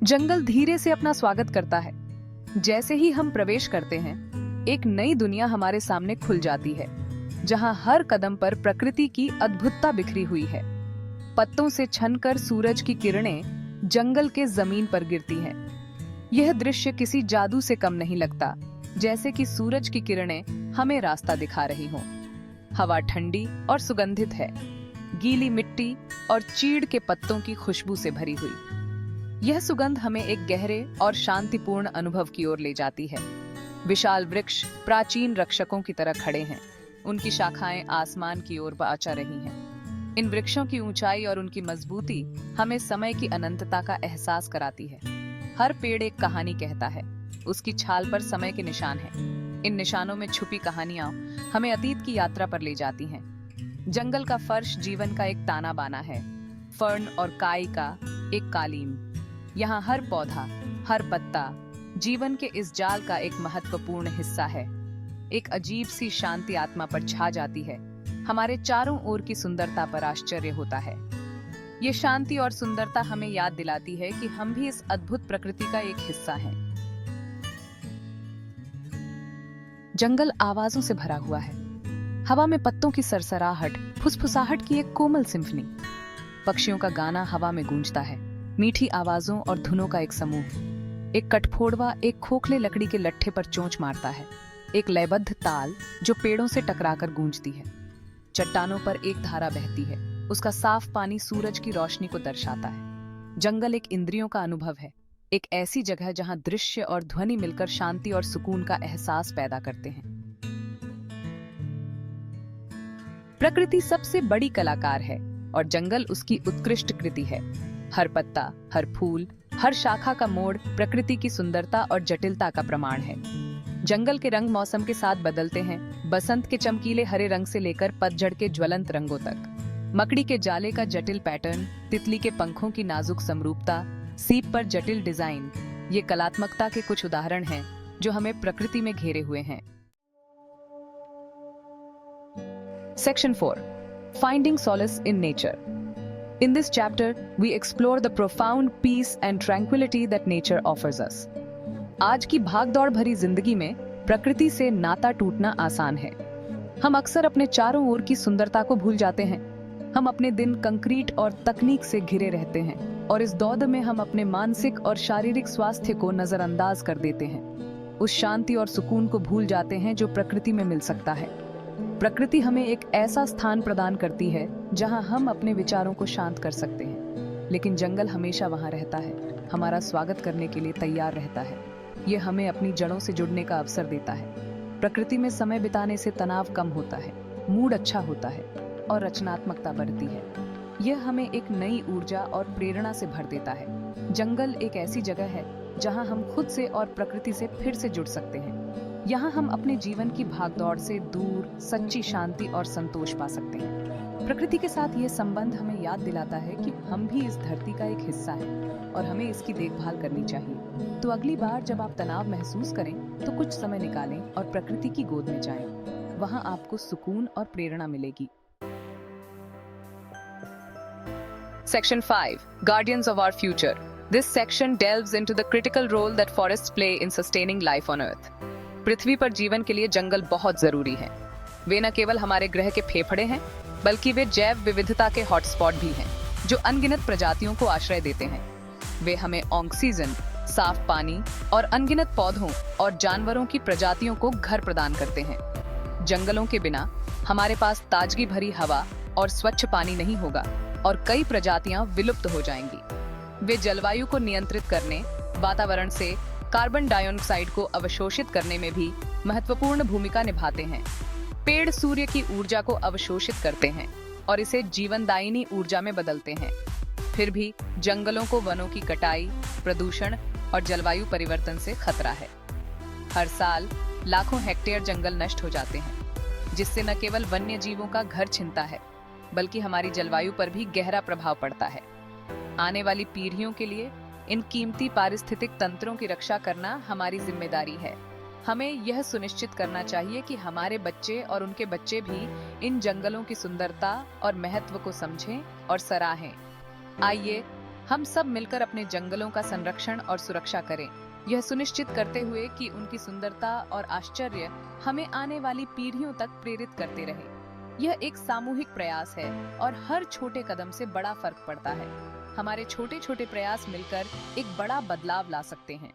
जंगल धीरे से अपना स्वागत करता है। जैसे ही हम प्रवेश करते हैं, एक नई दुनिया हमारे सामने खुल जाती है, जहां हर कदम पर प्रकृति की अद्भुतता बिखरी हुई है। पत्तों से छनकर सूरज की किरणें जंगल के जमीन पर गिरती हैं। यह दृश्य किसी जादू से कम नहीं लगता, जैसे कि सूरज की किरणें हमें रास्ता दिखा रही हों। हवा ठंडी और सुगंधित है, गीली मिट्टी और चीड़ के पत्तों की खुशबू से भरी हुई। यह सुगंध हमें एक गहरे और शांतिपूर्ण अनुभव की ओर ले जाती है। विशाल वृक्ष प्राचीन रक्षकों की तरह खड़े हैं, उनकी शाखाएं आसमान की ओर आचा रही हैं। इन वृक्षों की ऊंचाई और उनकी मजबूती हमें समय की अनंतता का एहसास कराती है। हर पेड़ एक कहानी कहता है, उसकी छाल पर समय के निशान हैं। इन निशानों में छुपी कहानियां हमें अतीत की यात्रा पर ले जाती हैं। जंगल का फर्श जीवन का एक ताना बाना है, फर्न और काई का एक कालीन। यहाँ हर पौधा, हर पत्ता जीवन के इस जाल का एक महत्वपूर्ण हिस्सा है। एक अजीब सी शांति आत्मा पर छा जाती है। हमारे चारों ओर की सुंदरता पर आश्चर्य होता है। ये शांति और सुंदरता हमें याद दिलाती है कि हम भी इस अद्भुत प्रकृति का एक हिस्सा हैं। जंगल आवाजों से भरा हुआ है। हवा में पत्तों की सरसराहट, फुसफुसाहट की एक कोमल सिम्फनी। पक्षियों का गाना हवा में गूंजता है, मीठी आवाजों और धुनों का एक समूह। एक कठफोड़वा एक खोखले लकड़ी के लट्ठे पर चोंच मारता है, एक लयबद्ध ताल जो पेड़ों से टकराकर गूंजती है। चट्टानों पर एक धारा बहती है, उसका साफ पानी सूरज की रोशनी को दर्शाता है। जंगल एक इंद्रियों का अनुभव है, एक ऐसी जगह जहां दृश्य और ध्वनि मिलकर शांति और सुकून का एहसास पैदा करते हैं। प्रकृति सबसे बड़ी कलाकार है और जंगल उसकी उत्कृष्ट कृति है। हर पत्ता, हर फूल, हर शाखा का मोड़ प्रकृति की सुंदरता और जटिलता का प्रमाण है। जंगल के रंग मौसम के साथ बदलते हैं, बसंत के चमकीले हरे रंग से लेकर पतझड़ के ज्वलंत रंगों तक। मकड़ी के जाले का जटिल पैटर्न, तितली के पंखों की नाजुक समरूपता, सीप पर जटिल डिजाइन, ये कलात्मकता के कुछ उदाहरण हैं जो हमें प्रकृति में घेरे हुए हैं। Section 4. Finding solace in nature. In this chapter, we explore the profound peace and tranquility that nature offers us. आज की भागदौड़ भरी जिंदगी में प्रकृति से नाता टूटना आसान है। हम अक्सर अपने चारों ओर की सुंदरता को भूल जाते हैं। हम अपने दिन कंक्रीट और तकनीक से घिरे रहते हैं और इस दौड़ में हम अपने मानसिक और शारीरिक स्वास्थ्य को नजरअंदाज कर देते हैं। उस शांति और सुकून को भूल जाते हैं जो प्रकृति में मिल सकता है। प्रकृति हमें एक ऐसा स्थान प्रदान करती है जहां हम अपने विचारों को शांत कर सकते हैं, लेकिन जंगल हमेशा वहां रहता है, हमारा स्वागत करने के लिए तैयार रहता है। यह हमें अपनी जड़ों से जुड़ने का अवसर देता है। प्रकृति में समय बिताने से तनाव कम होता है, मूड अच्छा होता है और रचनात्मकता बढ़ती है। यह हमें एक नई ऊर्जा और प्रेरणा से भर देता है। जंगल एक ऐसी जगह है जहां हम खुद से और प्रकृति से फिर से जुड़ सकते हैं। यहाँ हम अपने जीवन की भागदौड़ से दूर सच्ची शांति और संतोष पा सकते हैं। प्रकृति के साथ ये संबंध हमें याद दिलाता है कि हम भी इस धरती का एक हिस्सा हैं और हमें इसकी देखभाल करनी चाहिए। तो अगली बार जब आप तनाव महसूस करें तो कुछ समय निकालें और प्रकृति की गोद में जाएं। वहाँ आपको सुकून और प्रेरणा मिलेगी। Section 5. Guardians of our future. This section delves into the critical role that forests play in sustaining life on Earth. पृथ्वी पर जीवन के लिए जंगल बहुत जरूरी हैं। वे न केवल हमारे ग्रह के फेफड़े हैं, बल्कि वे जैव विविधता के हॉटस्पॉट भी हैं, जो अनगिनत प्रजातियों को आश्रय देते हैं। वे हमें ऑक्सीजन, साफ पानी और अनगिनत पौधों और जानवरों की प्रजातियों को घर प्रदान करते हैं। जंगलों के बिना हमारे पास ताजगी भरी हवा और स्वच्छ पानी नहीं होगा और कई प्रजातियां विलुप्त हो जाएंगी। वे जलवायु को नियंत्रित करने, वातावरण से कार्बन डाइऑक्साइड को अवशोषित करने में भी महत्वपूर्ण भूमिका निभाते हैं। पेड़ सूर्य की ऊर्जा को अवशोषित करते हैं और इसे जीवनदायिनी ऊर्जा में बदलते हैं। फिर भी जंगलों को वनों की कटाई, प्रदूषण और जलवायु परिवर्तन से खतरा है। हर साल लाखों हेक्टेयर जंगल नष्ट हो जाते हैं, जिससे न केवल वन्य जीवों का घर छिनता है, बल्कि हमारी जलवायु पर भी गहरा प्रभाव पड़ता है। आने वाली पीढ़ियों के लिए इन कीमती पारिस्थितिक तंत्रों की रक्षा करना हमारी जिम्मेदारी है। हमें यह सुनिश्चित करना चाहिए कि हमारे बच्चे और उनके बच्चे भी इन जंगलों की सुंदरता और महत्व को समझें और सराहें। आइए हम सब मिलकर अपने जंगलों का संरक्षण और सुरक्षा करें, यह सुनिश्चित करते हुए कि उनकी सुंदरता और आश्चर्य हमें आने वाली पीढ़ियों तक प्रेरित करते रहे। यह एक सामूहिक प्रयास है और हर छोटे कदम से बड़ा फर्क पड़ता है। हमारे छोटे छोटे प्रयास मिलकर एक बड़ा बदलाव ला सकते हैं।